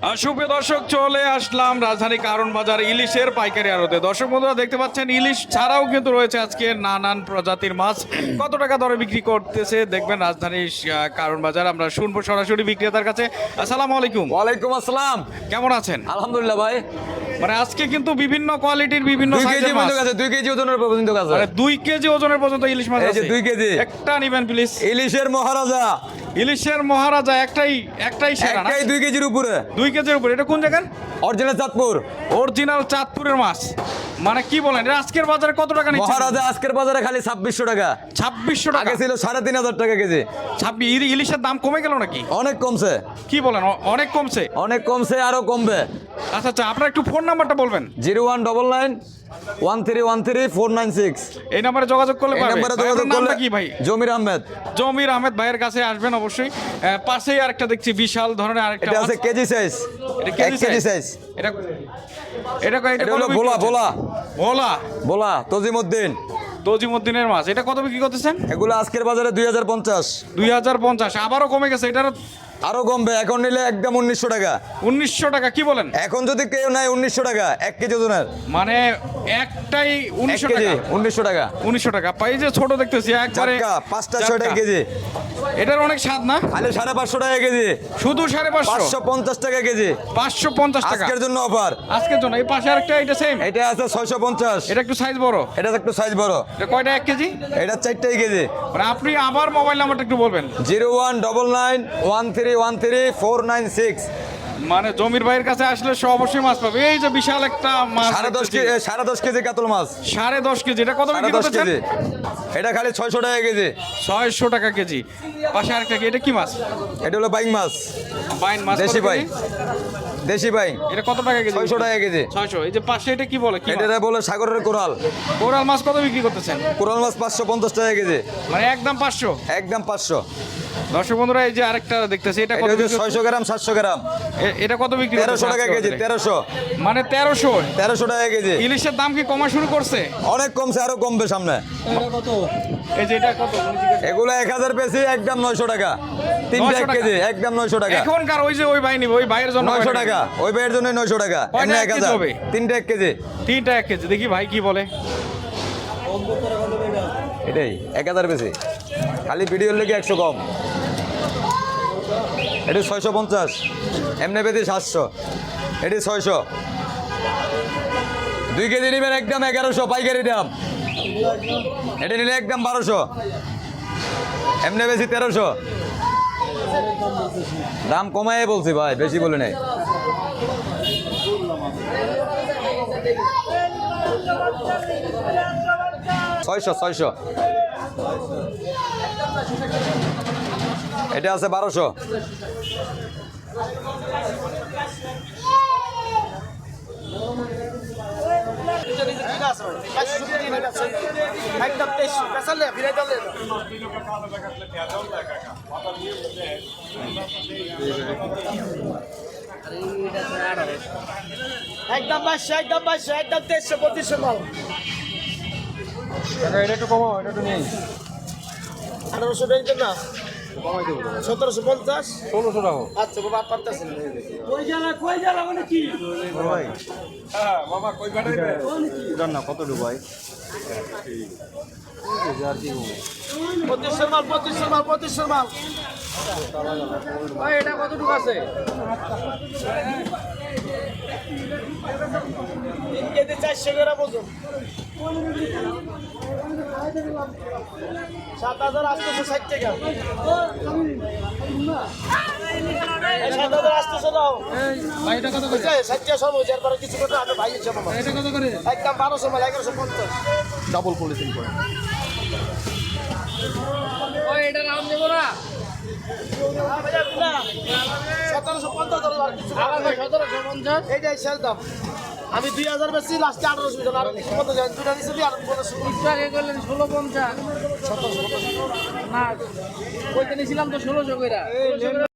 সুপ্রিয় দর্শক, চলে আসলাম রাজধানী কারণ বাজার ইলিশের পাইকারি আড়তে। দর্শক বন্ধুরা দেখতে পাচ্ছেন ইলিশ ছাড়াও কিন্তু রয়েছে আজকে নানান প্রজাতির মাছ। কত টাকা দরে বিক্রি করতেছে দেখবেন রাজধানীর কারণ বাজার। আমরা শুনবো সরাসরি বিক্রেতার কাছে। আসসালামু আলাইকুম। ওয়ালাইকুম আসসালাম। কেমন আছেন? আলহামদুলিল্লাহ ভাই। মানে আজকে কিন্তু বিভিন্ন কোয়ালিটির বিভিন্ন 2 কেজি সাইজের মাছ। পর্যন্ত আছে, 2 কেজি ওজনের পর্যন্ত আছে। মানে 2 কেজি ওজনের পর্যন্ত ইলিশ মাছ এই যে আছে। 2 কেজি। একটা নিবেন প্লিজ। ইলিশের মহারাজা। ইলিশের মহারাজা একটাই সেরা না? একটাই 2 কেজির উপরে। 2 কেজির উপরে। এটা কোন জায়গার? অরিজিনাল চাঁদপুর। অরিজিনাল চাঁদপুরের মাছ। মানে কি বলেন, এটা আজকের বাজারে কত টাকা নিচ্ছে? মহারাজা আজকের বাজারে খালি 2600 টাকা। 2600 টাকা। আগে ছিল 3500 টাকা কেজি। 26 ইলিশের দাম কমে গেল নাকি? অনেক কমছে। কি বলেন, অনেক কমছে? অনেক কমছে, আরো কমবে। আচ্ছা আচ্ছা, আপনার একটু ফোন নাম্বারটা বলবেন। 0199 1313 496। এই নাম্বারে যোগাযোগ করলে এই পারবেন। নম্বরে ভাই, যোগাযোগ আপনার নামটা করলে কি ভাই? জমির আহমেদ। জমির আহমেদ ভাইয়ের কাছে আসবেন অবশ্যই। পাশেই আরেকটা দেখছি বিশাল ধরনের আরেকটা এটা মাছ। আছে কেজি সাইজ। এটা 1 কেজি সাইজ। এটা এটা এটা হলো ভোলা ভোলা ভোলা ভোলা তজিমউদ্দিন। তজিমউদ্দিনের মাছ। এটা কত বিক্রি করতেছেন? এগুলো আজকের বাজারে 2050। 2050। আবারও কমে গেছে। এটার আরো কমবে, এখন নিলে একদম 1900 টাকা। 1900 টাকা। কি বলেন? এখন যদি কেউ নেয় 1900 টাকা 1 কেজি ওজনের। মানে একটাই 1 1900 কেজি টাকা। 1900 টাকা। 1900 টাকা। পাই যে ছোট দেখতেছি একবারে। টাকা 5টা 6 টাকা কেজি। এটার অনেক স্বাদ না? খালি 550 টাকা কেজি। শুধু 550? 550 টাকা কেজি। 550 টাকা আজকের জন্য অফার। আজকের জন্য। এই পাশে আরেকটা, এটা সেম? এটা আছে 650। এটা একটু সাইজ বড়। এটা একটু সাইজ বড়। এটা কয়টা 1 কেজি? এটা 4টাই কেজি। মানে আপনি আবার মোবাইল নাম্বারটা একটু বলবেন। 0199 1313 496। মানে জমির ভাইয়ের কাছে আসলে সে অবশ্যই মাছ পাবে। এই যে বিশাল একটা মাছ। 10.5 কেজি 10.5 কেজি কাতল মাছ। 10.5 কেজি। এটা কত বিক্রি 10.5 করতেছেন? কেজি। এটা খালি 600 টাকা কেজি। 600 টাকা কেজি। পাশে আরেকটা কি? এটা কি মাছ? এটা হলো বাইং মাছ। বাইন মাছ। দেশি কত বাইং। কেজি? দেশি বাইং। এটা কত টাকা কেজি? 600 টাকা কেজি। 600। এই যে পাশে এটা কি বলে? কি মাছ? এটা বলে সাগরের কোরাল। কোরাল মাছ কত বিক্রি করতেছেন? কোরাল মাছ 550 টাকা কেজি। মানে একদম 500? একদম 500। দর্শক বন্ধুরা, এই যে আরেকটা দেখতেছি, এটা এটা কত? হচ্ছে 600 গ্রাম 700 গ্রাম। এটা কত বিক্রি 1300 টাকা কেজি। 1300। মানে 1300 টাকা কেজি। ইলিশের দাম কি কমা শুরু করছে? অনেক কমছে, আরো কমবে সামনে। এই যে এটা কত? এগুলো 1000 বেশি, একদম 900 টাকা। 3টা 1 কেজি একদম 900 টাকা। এখনকার ওই যে ওই ভাই নিবে, ওই ভাইয়ের জন্য 900 টাকা। ওই ভাইয়ের জন্য 900 টাকা। কয়টা এমনি এক কেজি 1000। হবে? 3টা 1 কেজি। 3টা 1 কেজি। দেখি ভাই কি বলে। এটাই 1000 বেশি। খালি ভিডিওর লেগে 100 কম। এটা 650। এমনি বেশি 700। এটি 600। 2 কেজি নেবেন একদম 1100 পাইকারি দাম। এটা নিলে একদম 1200। এমনি বেশি 1300। দাম কমাই বলছি ভাই, বেশি বলে নাই। ছয়শো। এটা আছে 1200। একদম 2200, একদম 2200, একদম 2300, 2500 মাল। এটা একটু কমাও, এটা একটু নেই। 1800 টাকা না? 1750? 1600 টাকা। আচ্ছা বাবা, আর পারতেছি না। কই জ্বালা মানে কি? ভাই হ্যাঁ বাবা কই বাড়াইবে জান না কত ডুবাই। 2500 মাল, 2500 মাল, 2500 মাল। ভাই এটা কতটুকু আছে? 3 কেজি 400 গ্রাম ওজন। 7860 টাকা। 7860 দাও। ভাই এটা কত করে? 60 টাকা সব হয়ে যাওয়ার পরে কিছু কথা আমি ভাই হিসাব আমার। এটা কত করে? একদম 1200 মাল, 1150। ডাবল পলিথিন করে। ওই এটা নাম দেব না? 1750 ধরো আর কিছু না। 1750? এইটাই শেষ দাম। আমি 2000 বেশি, লাস্টে 1800 দিলাম। আর কত জানেন? দুটা নিচে দিয়ে আর 1500। একটু আগে করলেন 1650। 1750। না, ওইটা নিয়েছিলাম তো 1600 কইরা।